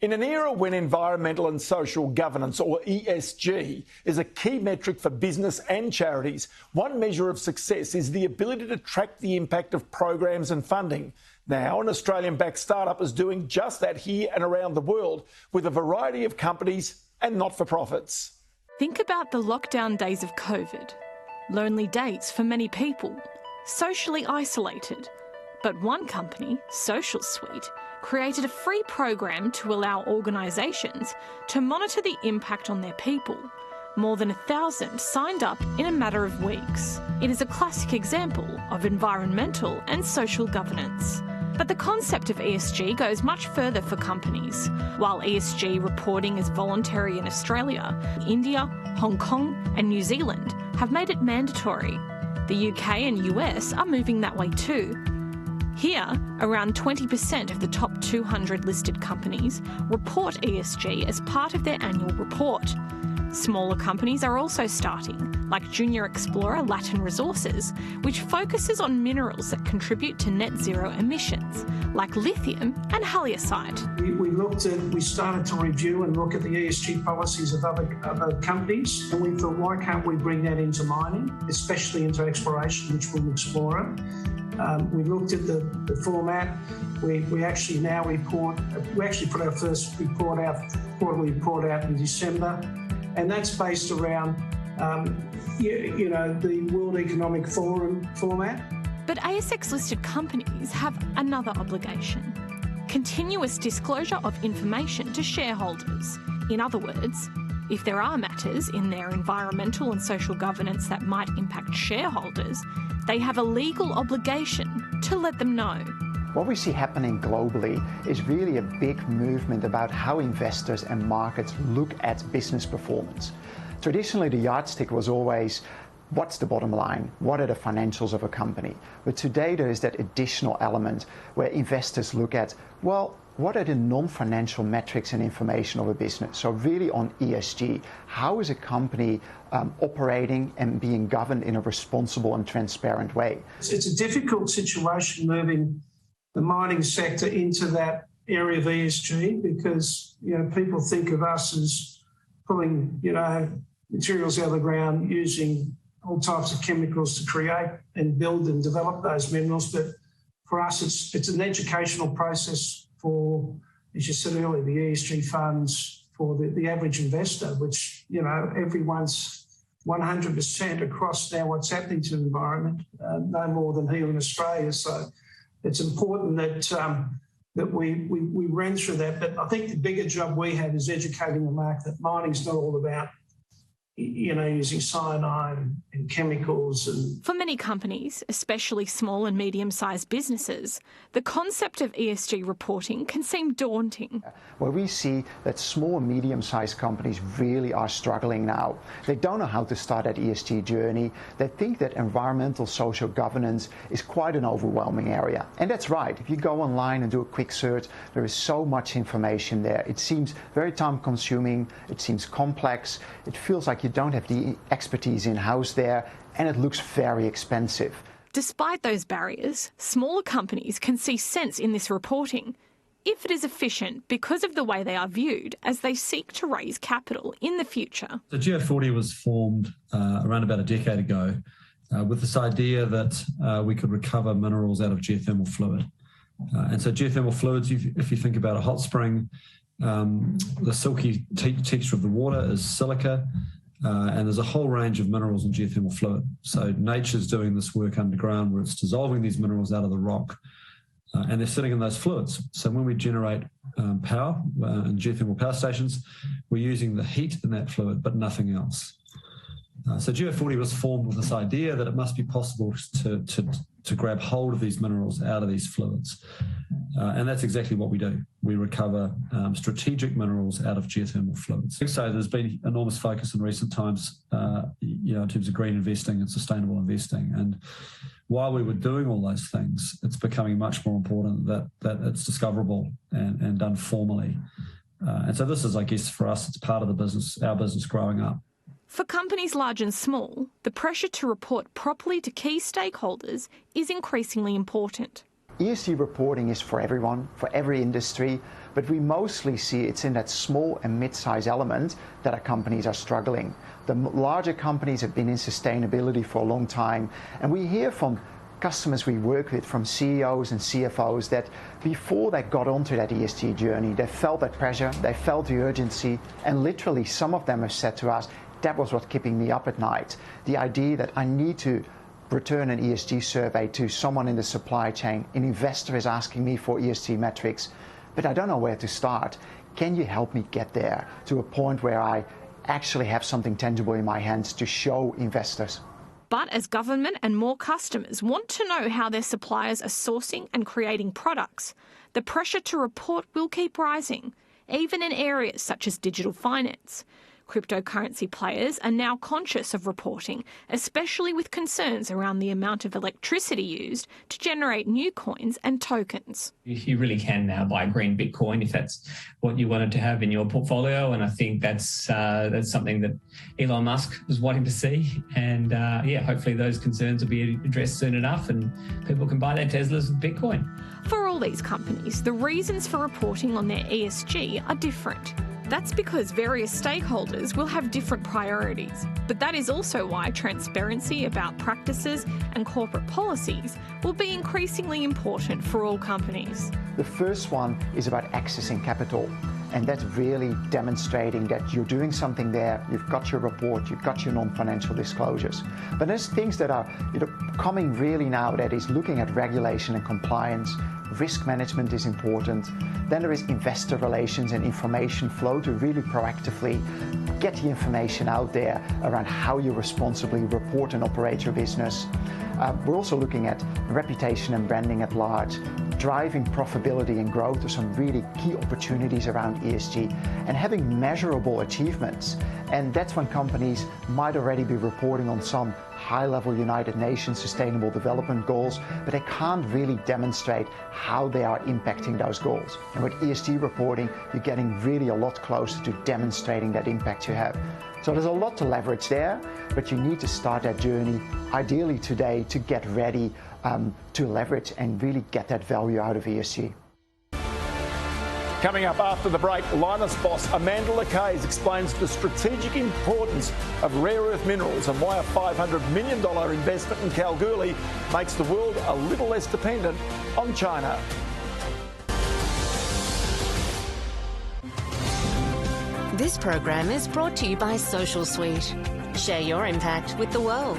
In an era when environmental and social governance, or ESG, is a key metric for business and charities, one measure of success is the ability to track the impact of programs and funding. Now, an Australian-backed startup is doing just that here and around the world with a variety of companies and not-for-profits. Think about the lockdown days of COVID. Lonely days for many people, socially isolated. But one company, Socialsuite, created a free program to allow organisations to monitor the impact on their people. More than 1,000 signed up in a matter of weeks. It is a classic example of environmental and social governance. But the concept of ESG goes much further for companies. While ESG reporting is voluntary in Australia, India, Hong Kong and New Zealand have made it mandatory. The UK and US are moving that way too. Here, around 20% of the top 200 listed companies report ESG as part of their annual report. Smaller companies are also starting, like junior explorer Latin Resources, which focuses on minerals that contribute to net zero emissions, like lithium and halloysite. We started to review and look at the ESG policies of other companies, and we thought, why can't we bring that into mining, especially into exploration, which we'll explore. We looked at the format. We actually now report. We actually put our first quarterly report out in December, and that's based around, the World Economic Forum format. But ASX-listed companies have another obligation: continuous disclosure of information to shareholders. In other words, if there are matters in their environmental and social governance that might impact shareholders, they have a legal obligation to let them know. What we see happening globally is really a big movement about how investors and markets look at business performance. Traditionally, the yardstick was always, what's the bottom line? What are the financials of a company? But today there is that additional element where investors look at, well, what are the non-financial metrics and information of a business? So really on ESG, how is a company operating and being governed in a responsible and transparent way? It's a difficult situation moving the mining sector into that area of ESG because, people think of us as pulling, materials out of the ground, using all types of chemicals to create and build and develop those minerals. But for us, it's an educational process for, as you said earlier, the ESG funds, for the average investor, which, everyone's 100% across now what's happening to the environment, no more than here in Australia. So it's important that we ran through that. But I think the bigger job we have is educating the market that mining's not all about, using cyanide and chemicals. For many companies, especially small and medium-sized businesses, the concept of ESG reporting can seem daunting. Where we see that small and medium-sized companies really are struggling now. They don't know how to start that ESG journey. They think that environmental social governance is quite an overwhelming area. And that's right. If you go online and do a quick search, there is so much information there. It seems very time-consuming. It seems complex. It feels like you don't have the expertise in-house there, and it looks very expensive. Despite those barriers, smaller companies can see sense in this reporting if it is efficient because of the way they are viewed as they seek to raise capital in the future. The Geo40 was formed around about a decade ago with this idea that we could recover minerals out of geothermal fluid. And so geothermal fluids, if you think about a hot spring, the silky texture of the water is silica, and there's a whole range of minerals in geothermal fluid. So nature's doing this work underground where it's dissolving these minerals out of the rock, and they're sitting in those fluids. So when we generate power in geothermal power stations, we're using the heat in that fluid, but nothing else. So Geo40 was formed with this idea that it must be possible to grab hold of these minerals out of these fluids. And that's exactly what we do. We recover strategic minerals out of geothermal fluids. So there's been enormous focus in recent times, in terms of green investing and sustainable investing. And while we were doing all those things, it's becoming much more important that it's discoverable and done formally. And so this is, I guess, for us, it's part of the business, our business growing up. For companies large and small, the pressure to report properly to key stakeholders is increasingly important. ESG reporting is for everyone, for every industry, but we mostly see it's in that small and mid-size element that our companies are struggling. The larger companies have been in sustainability for a long time, and we hear from customers we work with, from CEOs and CFOs, that before they got onto that ESG journey, they felt that pressure, they felt the urgency, and literally some of them have said to us, that was what's keeping me up at night. The idea that I need to return an ESG survey to someone in the supply chain, an investor is asking me for ESG metrics, but I don't know where to start. Can you help me get there to a point where I actually have something tangible in my hands to show investors? But as government and more customers want to know how their suppliers are sourcing and creating products, the pressure to report will keep rising, even in areas such as digital finance. Cryptocurrency players are now conscious of reporting, especially with concerns around the amount of electricity used to generate new coins and tokens. You really can now buy green Bitcoin if that's what you wanted to have in your portfolio, and I think that's something that Elon Musk was wanting to see. And hopefully those concerns will be addressed soon enough, and people can buy their Teslas with Bitcoin. For all these companies, the reasons for reporting on their ESG are different. That's because various stakeholders will have different priorities, but that is also why transparency about practices and corporate policies will be increasingly important for all companies. The first one is about accessing capital, and that's really demonstrating that you're doing something there, you've got your report, you've got your non-financial disclosures. But there's things that are coming really now, that is looking at regulation and compliance. Risk management is important. Then there is investor relations and information flow to really proactively get the information out there around how you responsibly report and operate your business. We're also looking at reputation and branding at large. Driving profitability and growth are some really key opportunities around ESG, and having measurable achievements. And that's when companies might already be reporting on some high-level United Nations Sustainable Development Goals, but they can't really demonstrate how they are impacting those goals. And with ESG reporting, you're getting really a lot closer to demonstrating that impact you have. So there's a lot to leverage there, but you need to start that journey, ideally today, to get ready to leverage and really get that value out of ESG. Coming up after the break, Lynas boss Amanda Lacaze explains the strategic importance of rare earth minerals and why a $500 million investment in Kalgoorlie makes the world a little less dependent on China. This program is brought to you by Socialsuite. Share your impact with the world.